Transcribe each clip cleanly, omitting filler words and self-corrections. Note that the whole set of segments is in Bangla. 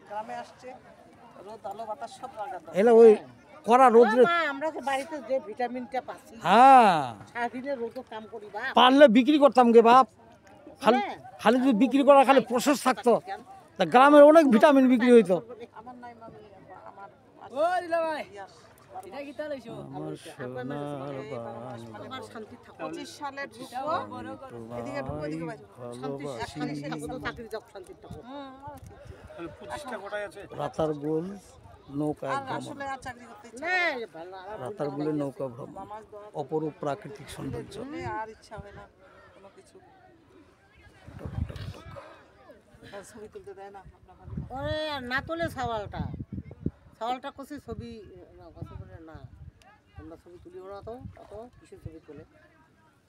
গ্রামে আসছে, রোদ আলো বাতাস সব লাগানো। এলা ওই কড়া রোদ্রে আমরা যে বাড়িতে যে ভিটামিনটা পাচ্ছি, হ্যাঁ সারাদিনে রোদে কাম করি বাপ। পারলে বিক্রি করতাম গে বাপ। খালি খালি যদি বিক্রি করা খালি প্রসেস থাকতো তা গ্রামের অনেক ভিটামিন বিক্রি হইতো। আমার নাই মামি, আমার আমার শান্তি থাকো। 25 সালে ঢুকবো, এদিকে ঢুকবো, এদিকে বাইরে শান্তি, একখানে সে থাকবো, চাকরি যাও, শান্তি থাকো। রাতার গোল নৌকা আর ভ্রমণ, আসলে আর চাকরি করতে ইচ্ছা না, ভালো, আমার রাতার গোলে নৌকা ভ্রমণ, অপরূপ প্রাকৃতিক সৌন্দর্য। করে আর ইচ্ছা হয় না কোনো কিছু। আর ছবি তুলতে দেয় না আপনার ভাবি? ওরে না তোলে সওয়ালটা কষে ছবি না, কথা বলে না, আমরা ছবি তুলিও না তো, অত কিসের ছবি তোলে?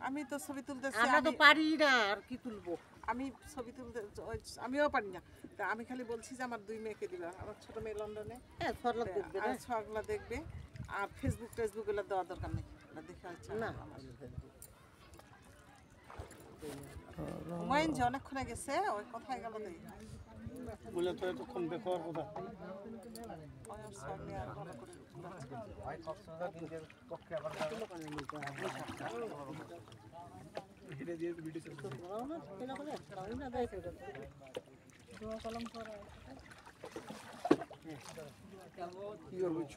আমি তো ছবি তুলতেছি, আমরা তো পারি না, আর কি তুলবো? আমি ছবি তুলতে আমিও পারি না। তা আমি খালি বলছি যে আমার 2 মেয়েকে দিবা, আমার ছোট মেয়ে লন্ডনে, হ্যাঁ, সরলা দেখবে না। আর ছগুলা দেখবে, আর ফেসবুক গুলো দেওয়ার দরকার নেই, না দেখা ইচ্ছা না, আমার। হুমায়ুন যে অনেকক্ষণে গেছে, ওই কোথায় গেল দেই বলে তো এতক্ষণ বেকার কথা। ওই ওর সামনে আর ভালো করে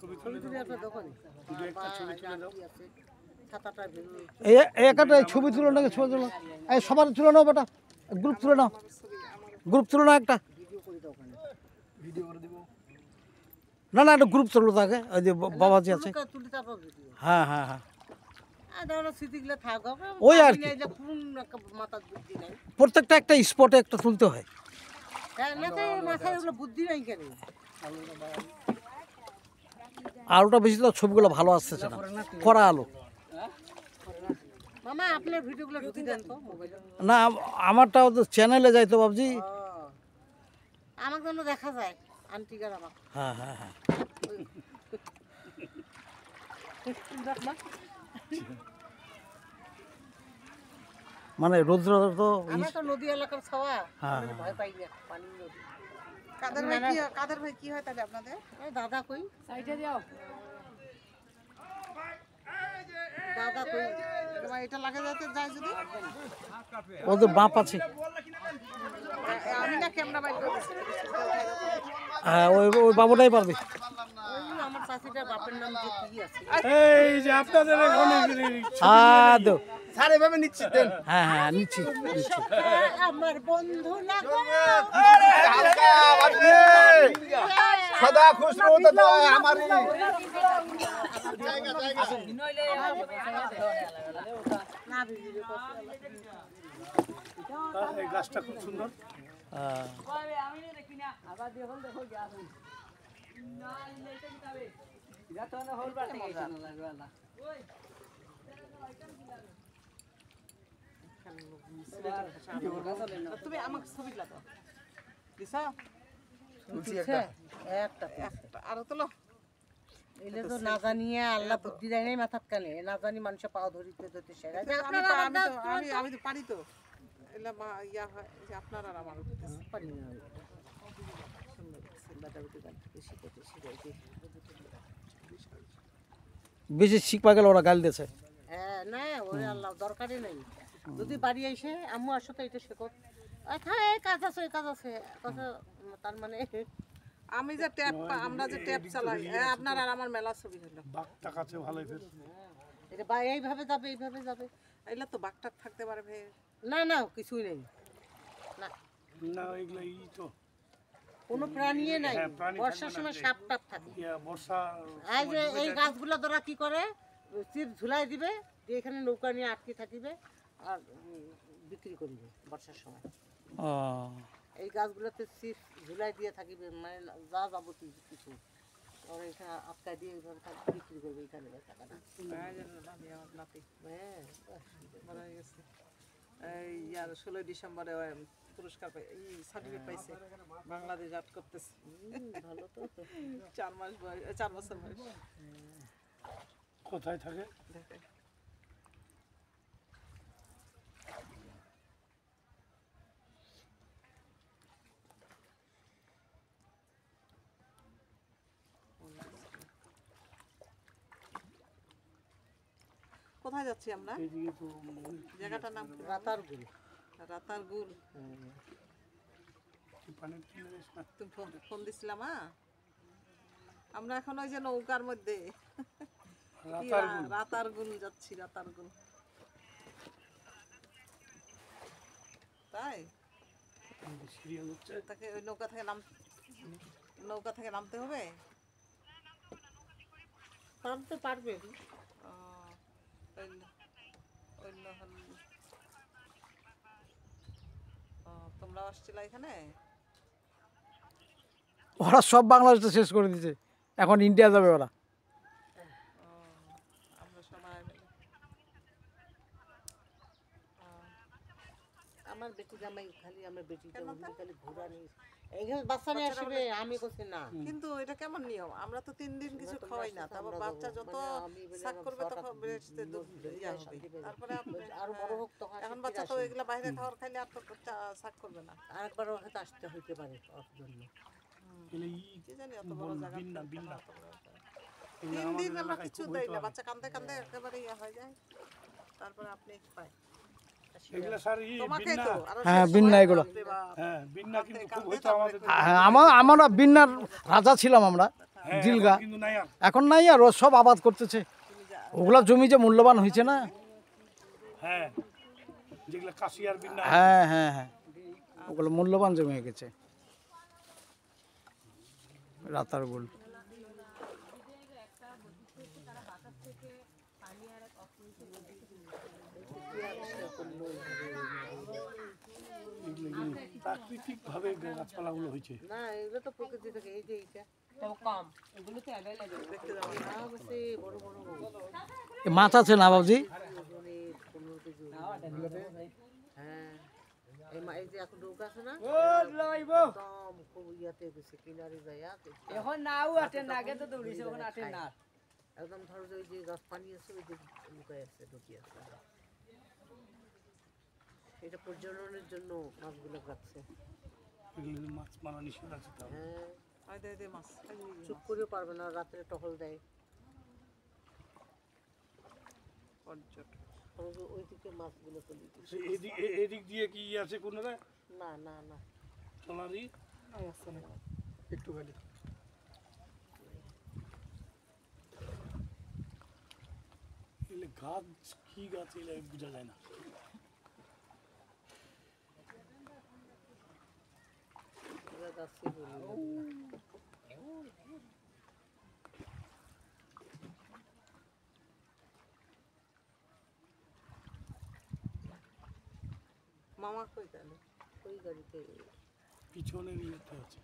ছবি তুলে এই একটা ছবি তুলো না, ছবি তুলো, এই সবার তুলে নাও বেটা, গ্রুপ তুলে নাও, গ্রুপ তুলে নাও একটা। ভিডিও করে দিব। না না একটা গ্রুপ তুলো তাকে, ওই যে বাবাজি আছে। হ্যাঁ হ্যাঁ হ্যাঁ, ওই আর কি। প্রত্যেকটা একটা স্পটে একটা তুলতে হয়। বুদ্ধি নাই কেন? আলোটা বেশি তো ছবিগুলো ভালো আসতেছে না, কড়া আলো। মামা আপনার ভিডিওগুলো ঢুকি দেন তো মোবাইলে। না আমারটাও তো চ্যানেলে যাই তো বাবজি। আমাকে যেন দেখা যায় আন্টিকার আমার। হ্যাঁ হ্যাঁ হ্যাঁ, মানে রৌদ্র তো আমরা তো নদী এলাকার ছাওয়া, হ্যাঁ, আমাদের ভয় পাই না, পানি নদী। কাদের ভাই কি হয় তাহলে আপনাদের? এই দাদা কই? সাইডে যাও। দাদা কই? তোমার এটা লাগে যাতে যায় যদি ওদের বাপ আছে। আমি না ক্যামেরা বাইর করে দিচ্ছি। হ্যাঁ ওই ওই বাবুটাই পারবে। ওই আমার চাচিটার বাপের নাম যে কি আছে? এই যে আপনাদের এখানে আদো স্যার এভাবে নিচ্ছেন দেন। হ্যাঁ হ্যাঁ নিচ্ছি। আমার বন্ধু না গো। সদা খুশ রহো তো আমারি। না ভিডিও এই গাছটা খুব সুন্দর। তুমি আমাকে ছবি লাগাও দিছা একটা আরো তোলো। এলে তো না জানিয়ে আল্লাহ বুদ্ধি দেয় নাই মাথার কানে, না জানি মানুষের পাও ধরিতে ধরতে শেখায়। আমি তো পারি তো, এলা মা ইয়া হয় যে আপনার আর আমার পারি না বেশি শিখবা গেলে ওরা গাল দিয়েছে। হ্যাঁ, না ওই আল্লাহ দরকারই নেই। যদি বাড়ি এসে আম্মু আসো তো এটা শেখো, হ্যাঁ এই কাজ আছে এই কাজ আছে কথা, তার মানে আমি যে ট্যাপ আমরা যে ট্যাপ চালাই, আপনার আর আমার মেলা ছবি হলো। বাঘটা কাছে ভালোই ফের। এটা বা এইভাবে যাবে এগুলা তো বাঘটাক থাকতে পারে ভাই। না না কিছুই নেই, না না এগুলো ই তো কোনো প্রাণীই নাই। হ্যাঁ, প্রাণী বর্ষার সময় সাপ টাপ থাকে। বর্ষা এই যে এই গাছগুলো তোরা কি করে চিপ ঝুলাই দিবে, দিয়ে এখানে নৌকা নিয়ে আটকে থাকিবে আর বিক্রি করবে বর্ষার সময়। ও এই গাছগুলোতে চিপ ঝুলাই দিয়ে থাকিবে, মানে যা যাবতীয় কিছু ওরা এখানে আটকায় দিয়ে এইভাবে বিক্রি করবে এখানে টাকাটা। হ্যাঁ মারা গেছে এই ইয়ার 16 ডিসেম্বরে পুরস্কার পাই, এই সার্টিফিকেট পাইছে, বাংলাদেশ আর্ট করতেছে। ভালো তো। 4 মাস বয়স, 4 বছর বয়স। কোথায় থাকে? দেখে কোথায় যাচ্ছি আমরা? জায়গাটার নাম কি? রাতারগুল। রাতারগুল। তুমি ফোন দিছিলাম? আমরা এখন ওই যে নৌকার মধ্যে কি রাতারগুল যাচ্ছি, রাতারগুল। তাই তাকে ওই নৌকা থেকে নামতে হবে। নামতে পারবে। তোমরা আসছিলা এখানে? ওরা সব বাংলাদেশটা শেষ করে দিয়েছে, এখন ইন্ডিয়া যাবে ওরা। আমরা সবাই মিলে। আমার বেটি জামাই খালি আমার বেটি খালি ঘোরা নেই এইখানে বাচ্চা নিয়ে আসবে, আমি করছি না। কিন্তু এটা কেমন নিয়ম? আমরা তো 3 দিন কিছু খাওয়াই না, তারপর বাচ্চা যত শাক করবে তখন বেরেস্টে দুধ ইয়া হবে। তারপরে আরো বড় হোক তখন এখন বাচ্চা তো এগুলা বাইরে খাওয়ার খাইলে আর তো শাক করবে না। আরেকবার ওর হাতে আসতে হইতে পারে ওর জন্য। কি জানি অত বড় জায়গা 3 দিন আমরা কিছু দেই না, বাচ্চা কাঁদতে কাঁদতে একেবারে ইয়া হয়ে যায়। তারপরে আপনি পাই হ্যাঁ, বিন্না এগুলো। হ্যাঁ, আমরা বিন্নার রাজা ছিলাম আমরা, জিলগা। এখন নাই, আর ও সব আবাদ করতেছে। ওগুলা জমি যে মূল্যবান হয়েছে না। হ্যাঁ হ্যাঁ হ্যাঁ, ওগুলো মূল্যবান জমি হয়ে গেছে। রাতারগুল। প্রাকৃতিক ভাবে গাছপালাগুলো হয়েছে না, এগুলো তো প্রকৃতি থেকে। এই যে এইটা কম, এগুলো তো অ্যাভেলেবল দেখতে যাবো না, বসে বড় বড় মাছ আছে না বাবুজি? হ্যাঁ, এই যে এখন নৌকা আছে না, একদম খুব ইয়াতে গেছে কিনারে যায়। এখন নাও আটে না, আগে তো দৌড়িছে, এখন আটে না। একদম ধরো যে ওই যে গাছ পানি আছে, ওই যে লুকায় আছে, ঢুকি আছে। এটা প্রজননের জন্য মাছগুলো রাখছে। মাছ মারা নিষেধ আছে। হ্যাঁ, চুপ করেও পারবে না, রাত্রে টহল দেয়। ওই দিকে মাছগুলো চলে এদিক দিয়ে কি আছে কোন না না না সোনারি একটু খালি গাছ কি গাছ এলে বোঝা যায় না। মামা কই গেল? ওই গাড়িতে পিছনের ইয়েতে আছে,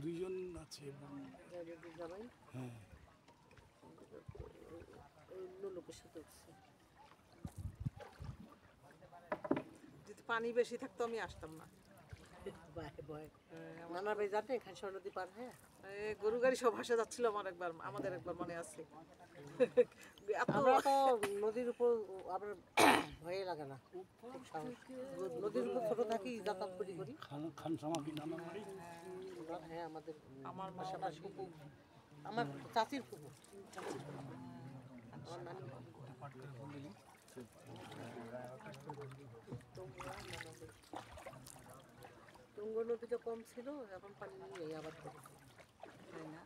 2 জন আছে। জামাই হ্যাঁ, অন্য লোকের সাথে উঠছে। যদি পানি বেশি থাকতো আমি আসতাম না। নানা ভাই জানে খাসা নদী পার। হ্যাঁ, গরু গাড়ি সব ভাসে যাচ্ছিল আমাদের একবার মনে আছে। আমরা তো নদীর উপর আবার ভয়ে লাগে না, নদীর উপর ছোট থাকি, যাতায়াত করি করি। খানসামাকি নানা বাড়ি। হ্যাঁ, আমার পাশাপাশি ফুপু, আমার চাচির ফুপু, আমার নানি। তুঙ্গ নদীটা কম ছিল, এখন পানি নিয়ে আবার করেছে। তাই না?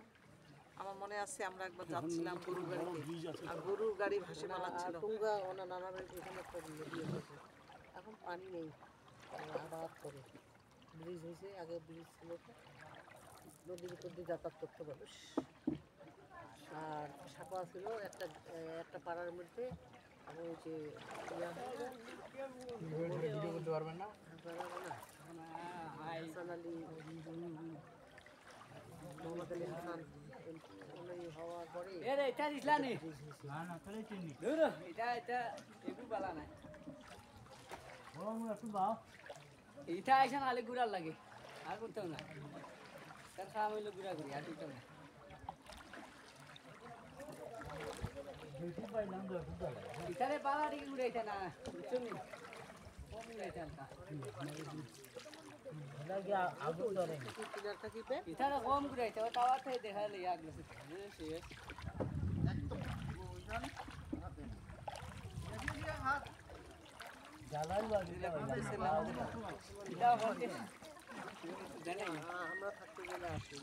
আমার মনে আছে আমরা একবার যাচ্ছিলাম গরু গাড়িতে, আর গরু গাড়ি ভাসে পালাচ্ছিল। তুঙ্গা ওনার নানা বাড়িতে এখানে একটা নদী আছে, এখন পানি নেই, আবার করে ব্রিজ হয়েছে। আগে ব্রিজ ছিল, নদীর উপর দিয়ে যাতায়াত করতে মানুষ। আর সাঁকোয়া ছিল একটা পাড়ার মধ্যে। আর ওই যে বলতে পারবেন না হাসান আলী, মোহাম্মদ আলী হাসান, হওয়ার পরে এটা ইসলানি এটা একটু বালা নাই, এটা আইসা খালি ঘুরার লাগে, আর করতেও না। তার খাওয়া হইলে ঘুরা ঘুরি, আর করতেও না। এখানে পালা দিকে ঘুরাইতে না, বুঝছো নি? কম ঘুরাইতে না। এখানে কম ঘুরাইতে, ও তাওয়া থেকে দেখালে আগলে এটাও করতে জানাই আমরা থাকতে গেলে আসি